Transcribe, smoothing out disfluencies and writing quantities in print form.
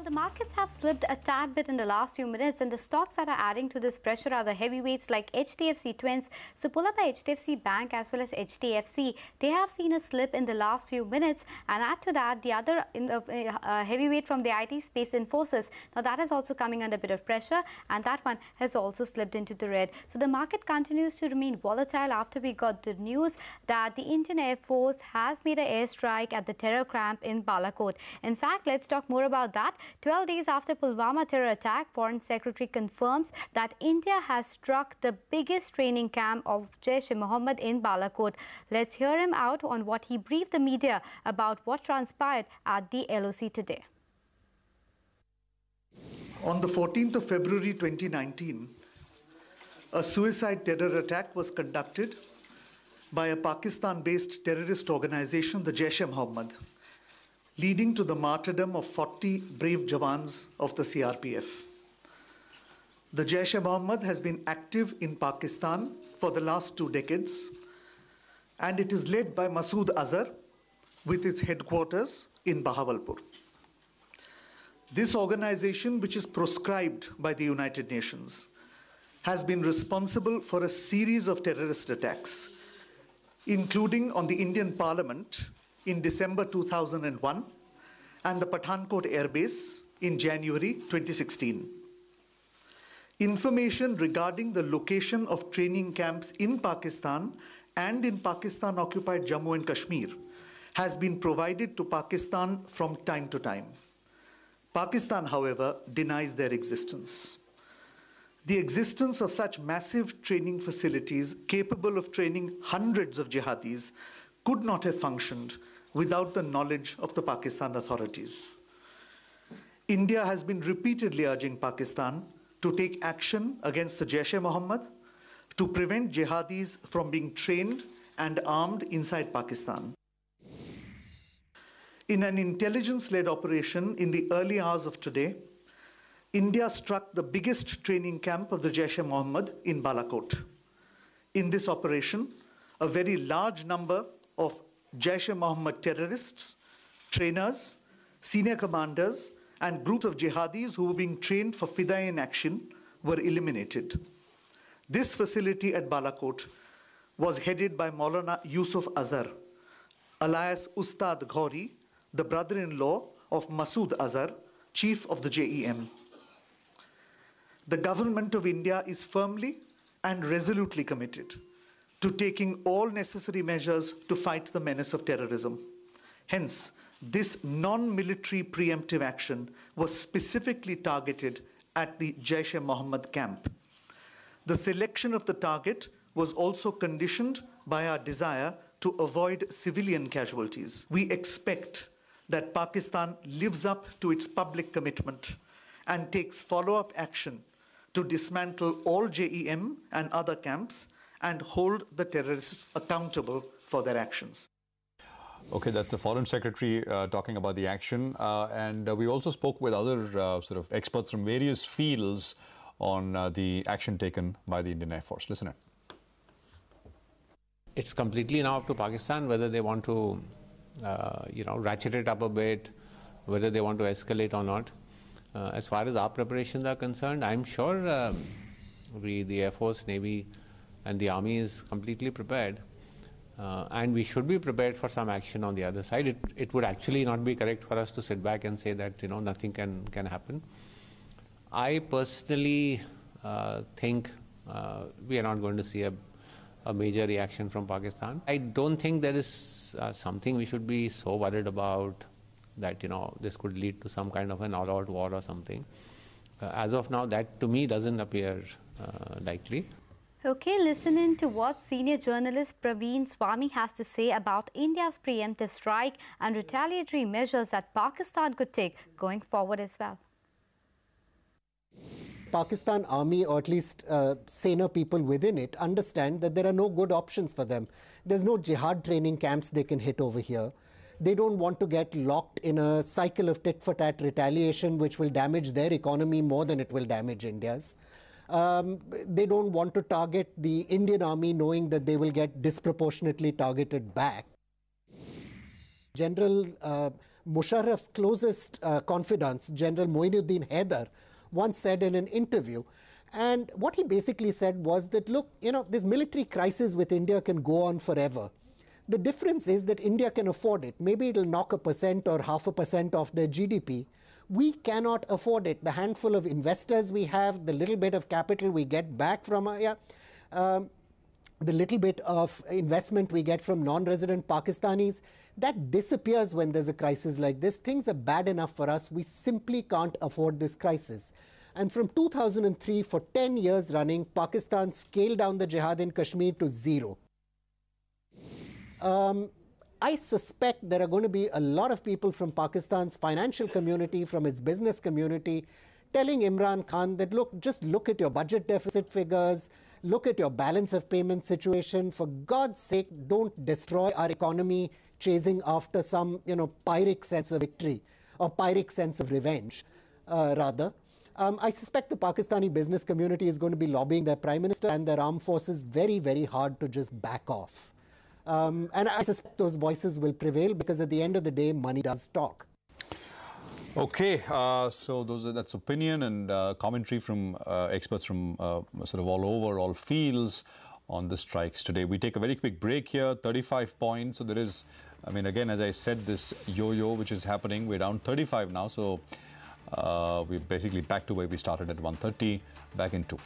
The markets have slipped a tad bit in the last few minutes, and the stocks that are adding to this pressure are the heavyweights like HDFC Twins, Supula by HDFC Bank as well as HDFC. They have seen a slip in the last few minutes, and add to that the other heavyweight from the IT space, Infosys. Now that is also coming under a bit of pressure, and that one has also slipped into the red. So the market continues to remain volatile after we got the news that the Indian Air Force has made an airstrike at the terror camp in Balakot. In fact, let's talk more about that. 12 days after Pulwama terror attack, Foreign Secretary confirms that India has struck the biggest training camp of Jaish-e-Mohammed in Balakot. Let's hear him out on what he briefed the media about what transpired at the LOC today. On the 14th of February 2019, a suicide terror attack was conducted by a Pakistan-based terrorist organization, the Jaish-e-Mohammed, leading to the martyrdom of 40 brave Jawans of the CRPF. The Jaish-e-Mohammed has been active in Pakistan for the last 2 decades, and it is led by Masood Azhar with its headquarters in Bahawalpur. This organization, which is proscribed by the United Nations, has been responsible for a series of terrorist attacks, including on the Indian Parliament in December 2001 and the Pathankot Air Base in January 2016. Information regarding the location of training camps in Pakistan and in Pakistan-occupied Jammu and Kashmir has been provided to Pakistan from time to time. Pakistan, however, denies their existence. The existence of such massive training facilities capable of training hundreds of jihadis could not have functioned without the knowledge of the Pakistan authorities. India has been repeatedly urging Pakistan to take action against the Jaish-e-Mohammed to prevent jihadis from being trained and armed inside Pakistan. In an intelligence-led operation in the early hours of today, India struck the biggest training camp of the Jaish-e-Mohammed in Balakot. In this operation, a very large number of Jaish-e-Mohammed terrorists, trainers, senior commanders, and groups of jihadis who were being trained for Fidaiin action were eliminated. This facility at Balakot was headed by Maulana Yusuf Azhar, alias Ustad Ghori, the brother-in-law of Masood Azhar, chief of the JEM. The government of India is firmly and resolutely committed to taking all necessary measures to fight the menace of terrorism. Hence, this non-military preemptive action was specifically targeted at the Jaish-e-Mohammed camp. The selection of the target was also conditioned by our desire to avoid civilian casualties. We expect that Pakistan lives up to its public commitment and takes follow-up action to dismantle all JEM and other camps and hold the terrorists accountable for their actions. Okay, that's the Foreign Secretary talking about the action. And we also spoke with other sort of experts from various fields on the action taken by the Indian Air Force. Listen in. It's completely now up to Pakistan whether they want to, ratchet it up a bit, whether they want to escalate or not. As far as our preparations are concerned, I'm sure the Air Force, Navy and the Army is completely prepared. And we should be prepared for some action on the other side. It would actually not be correct for us to sit back and say that nothing can happen. I personally think we are not going to see a major reaction from Pakistan. I don't think there is something we should be so worried about that this could lead to some kind of an all-out war or something. As of now, that to me doesn't appear likely. Okay, listen in to what senior journalist Praveen Swami has to say about India's preemptive strike and retaliatory measures that Pakistan could take going forward as well. Pakistan army, or at least saner people within it, understand that there are no good options for them. There's no jihad training camps they can hit over here. They don't want to get locked in a cycle of tit-for-tat retaliation which will damage their economy more than it will damage India's. They don't want to target the Indian army knowing that they will get disproportionately targeted back. General Musharraf's closest confidant, General Moinuddin Haider, once said in an interview. And what he basically said was that, look, this military crisis with India can go on forever. The difference is that India can afford it. Maybe it'll knock 1% or 0.5% off their GDP. We cannot afford it. The handful of investors we have, the little bit of capital we get back from the little bit of investment we get from non-resident Pakistanis, that disappears when there's a crisis like this. Things are bad enough for us. We simply can't afford this crisis. And from 2003, for 10 years running, Pakistan scaled down the jihad in Kashmir to 0. I suspect there are going to be a lot of people from Pakistan's financial community, from its business community, telling Imran Khan that, look, just look at your budget deficit figures, look at your balance of payment situation. For God's sake, don't destroy our economy chasing after some, Pyrrhic sense of victory or Pyrrhic sense of revenge, rather. I suspect the Pakistani business community is going to be lobbying their Prime Minister and their armed forces very, very hard to just back off. And I suspect those voices will prevail because at the end of the day, money does talk. Okay, so that's opinion and commentary from experts from sort of all over, all fields on the strikes today. We take a very quick break here, 35 points. So there is, again, as I said, this yo-yo which is happening. We're down 35 now, so we're basically back to where we started at 1:30, back in 2.